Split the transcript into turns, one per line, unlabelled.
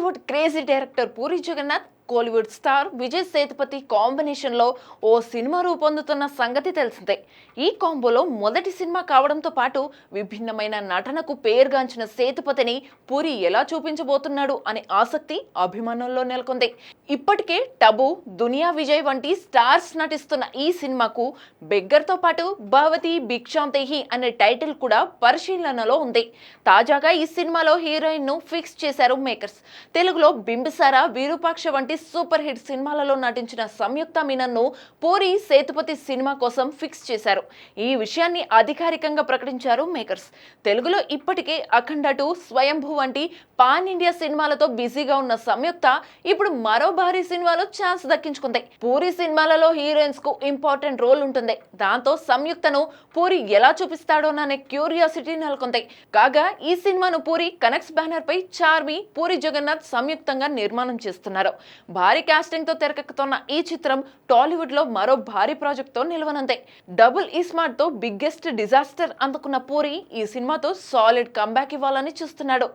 Tollywood crazy director Puri Jagannadh, Kollywood star Vijay Sethupathi combination లో ఓ cinema రూపొందుతున్న సంగతి తెలిసిందే. ఈ కాంబోలో మొదటి సినిమా కావడంతో పాటు విభిన్నమైన నటనకు పేరుగాంచిన సేతుపతిని పూరి ఎలా చూపించబోతున్నాడు అనే ఆసక్తి అభిమానుల్లో నెలకొంది. ఇప్పటికే టబు, దునియా విజయ్ వంటి స్టార్స్ నటిస్తున్న ఈ సినిమాకు బెగ్గర్తో పాటు భవతి భిక్షాంతేహి అనే టైటిల్ కూడా పరిశీలనలో ఉంది. తాజాగా ఈ సినిమాలో హీరోయిన్ ను ఫిక్స్ చేశారు మేకర్స్. తెలుగులో బింబిసార, విరూపాక్ష వంటి సూపర్ హిట్ సినిమాలలో నటించిన సంయుక్త మీనన్ ను పూరి సేతుపతి సినిమా కోసం ఫిక్స్ చేశారు. ఈ విషయాన్ని అధికారికంగా ప్రకటించారు మేకర్స్. తెలుగులో ఇప్పటికే అఖండ 2, స్వయంభూ వంటి పాన్ ఇండియా సినిమాలతో బిజీగా ఉన్న సంయుక్త ఇప్పుడు మరో భారీ సినిమాలో ఛాన్స్ దక్కించుకుంది. పూరి సినిమాలలో హీరోయిన్స్ కు ఇంపార్టెంట్ రోల్ ఉంటుంది. దాంతో సంయుక్తను పూరి ఎలా చూపిస్తాడోననే క్యూరియాసిటీ నెలకొంది. కాగా ఈ సినిమాను పూరి కనెక్ట్స్ బ్యానర్ పై చార్మి, పూరి జగన్నాథ్ సంయుక్తంగా నిర్మాణం చేస్తున్నారు. భారీ కాస్టింగ్ తో తెరకెక్కుతున్న ఈ చిత్రం టాలీవుడ్ లో మరో భారీ ప్రాజెక్ట్ తో నిలవనుంది. డబుల్ ఈస్మార్ట్ తో బిగ్గెస్ట్ డిజాస్టర్ అందుకున్న పూరి ఈ సినిమాతో సాలిడ్ కంబ్యాక్ ఇవ్వాలని చూస్తున్నాడు.